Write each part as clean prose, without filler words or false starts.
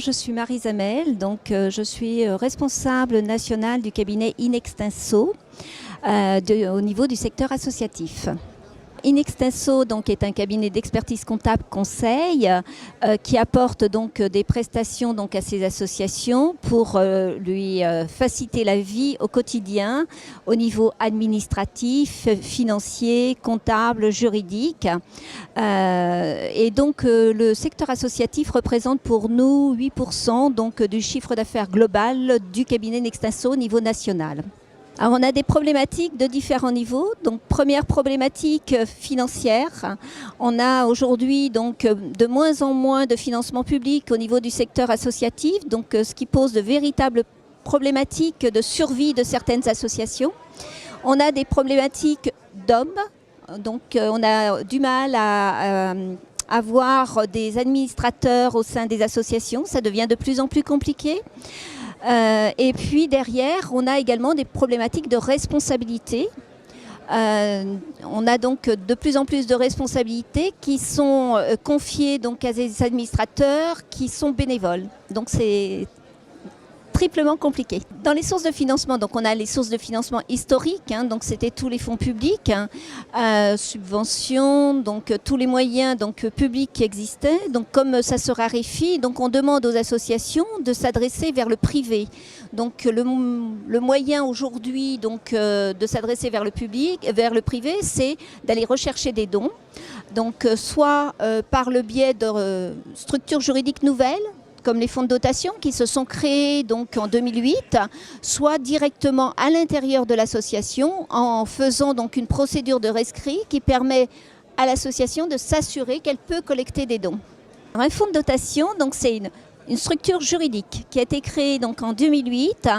je suis Marie Zamel, donc je suis responsable nationale du cabinet Inextinso au niveau du secteur associatif. Inextinso donc, est un cabinet d'expertise comptable conseil qui apporte donc, des prestations donc, à ces associations pour lui faciliter la vie au quotidien au niveau administratif, financier, comptable, juridique. Et donc le secteur associatif représente pour nous 8% donc, du chiffre d'affaires global du cabinet Inextinso au niveau national. Alors on a des problématiques de différents niveaux. Donc première problématique financière, on a aujourd'hui donc de moins en moins de financement public au niveau du secteur associatif, donc ce qui pose de véritables problématiques de survie de certaines associations. On a des problématiques d'hommes, donc on a du mal à avoir des administrateurs au sein des associations, ça devient de plus en plus compliqué. Et puis derrière, on a également des problématiques de responsabilité. On a donc de plus en plus de responsabilités qui sont confiées donc à des administrateurs qui sont bénévoles. Donc c'est triplement compliqué. Dans les sources de financement, donc on a les sources de financement historiques, donc c'était tous les fonds publics, subventions, donc tous les moyens donc, publics qui existaient. Donc comme ça se raréfie, donc on demande aux associations de s'adresser vers le privé. Donc le moyen aujourd'hui donc de s'adresser vers le public, vers le privé, c'est d'aller rechercher des dons. Donc soit par le biais de structures juridiques nouvelles, comme les fonds de dotation qui se sont créés donc en 2008, soit directement à l'intérieur de l'association en faisant donc une procédure de rescrit qui permet à l'association de s'assurer qu'elle peut collecter des dons. Alors, un fonds de dotation, donc c'est une structure juridique qui a été créée donc en 2008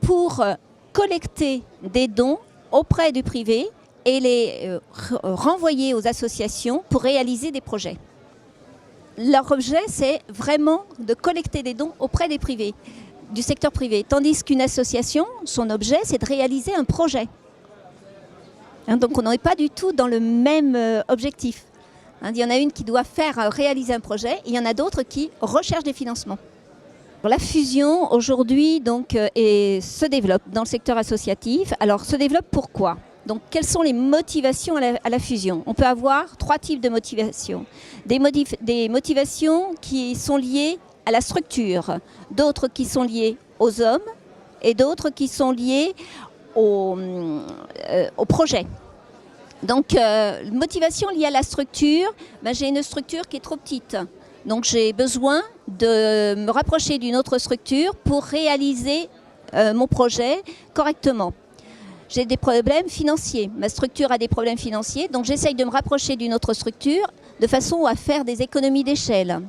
pour collecter des dons auprès du privé et les renvoyer aux associations pour réaliser des projets. Leur objet, c'est vraiment de collecter des dons auprès des privés, du secteur privé. Tandis qu'une association, son objet, c'est de réaliser un projet. Donc on n'est pas du tout dans le même objectif. Il y en a une qui doit réaliser un projet, et il y en a d'autres qui recherchent des financements. La fusion, aujourd'hui, se développe dans le secteur associatif. Alors, se développe pourquoi ? Donc, quelles sont les motivations à la fusion ? On peut avoir 3 types de motivations. Des motivations qui sont liées à la structure, d'autres qui sont liées aux hommes et d'autres qui sont liées au projet. Donc, motivation liée à la structure, j'ai une structure qui est trop petite. Donc, j'ai besoin de me rapprocher d'une autre structure pour réaliser mon projet correctement. J'ai des problèmes financiers. Ma structure a des problèmes financiers, donc j'essaye de me rapprocher d'une autre structure de façon à faire des économies d'échelle.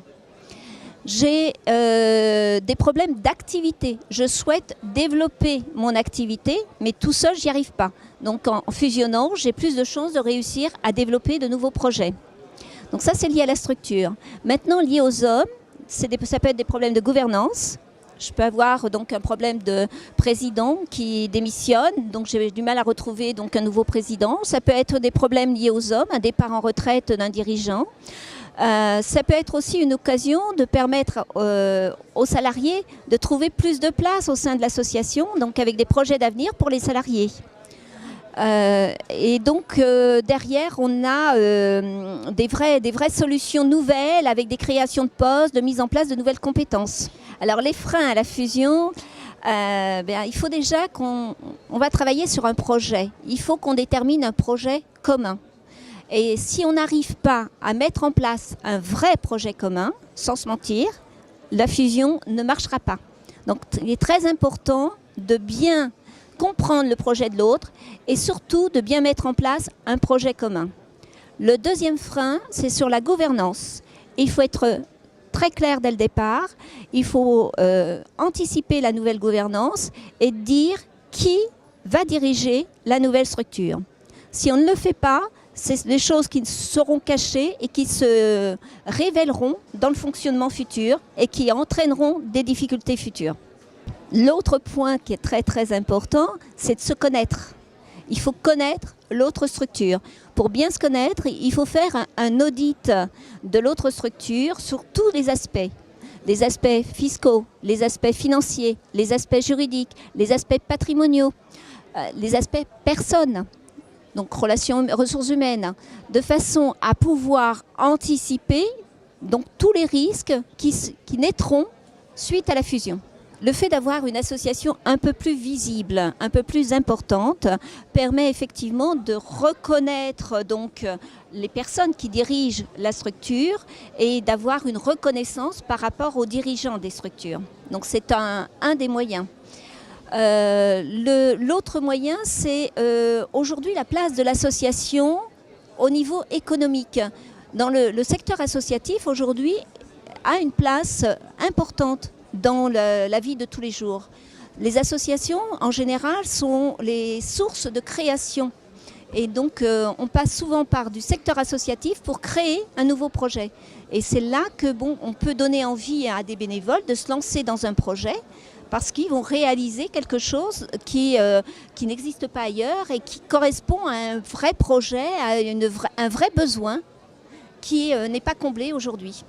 J'ai des problèmes d'activité. Je souhaite développer mon activité, mais tout seul, j'y arrive pas. Donc en fusionnant, j'ai plus de chances de réussir à développer de nouveaux projets. Donc ça, c'est lié à la structure. Maintenant, lié aux hommes, ça peut être des problèmes de gouvernance. Je peux avoir donc un problème de président qui démissionne, donc j'ai du mal à retrouver donc un nouveau président. Ça peut être des problèmes liés aux hommes, un départ en retraite d'un dirigeant. Ça peut être aussi une occasion de permettre aux salariés de trouver plus de place au sein de l'association, donc avec des projets d'avenir pour les salariés. Et donc derrière on a des vraies solutions nouvelles avec des créations de postes, de mise en place de nouvelles compétences. Alors les freins à la fusion, il faut déjà qu'on va travailler sur un projet. Il faut qu'on détermine un projet commun. Et si on n'arrive pas à mettre en place un vrai projet commun, sans se mentir, la fusion ne marchera pas. Donc il est très important de bien comprendre le projet de l'autre et surtout de bien mettre en place un projet commun. Le deuxième frein, c'est sur la gouvernance. Il faut être très clair dès le départ, il faut anticiper la nouvelle gouvernance et dire qui va diriger la nouvelle structure. Si on ne le fait pas, c'est des choses qui seront cachées et qui se révéleront dans le fonctionnement futur et qui entraîneront des difficultés futures. L'autre point qui est très très important, c'est de se connaître. Il faut connaître l'autre structure. Pour bien se connaître, il faut faire un audit de l'autre structure sur tous les aspects. des aspects fiscaux, les aspects financiers, les aspects juridiques, les aspects patrimoniaux, les aspects personnes, donc relations, ressources humaines, de façon à pouvoir anticiper donc, tous les risques qui naîtront suite à la fusion. Le fait d'avoir une association un peu plus visible, un peu plus importante, permet effectivement de reconnaître donc, les personnes qui dirigent la structure et d'avoir une reconnaissance par rapport aux dirigeants des structures. Donc c'est un des moyens. L'autre moyen, c'est aujourd'hui la place de l'association au niveau économique. Dans le secteur associatif, aujourd'hui, a une place importante dans la vie de tous les jours. Les associations, en général, sont les sources de création. Et donc, on passe souvent par du secteur associatif pour créer un nouveau projet. Et c'est là que, bon, on peut donner envie à des bénévoles de se lancer dans un projet parce qu'ils vont réaliser quelque chose qui n'existe pas ailleurs et qui correspond à un vrai projet, à un vrai besoin qui n'est pas comblé aujourd'hui.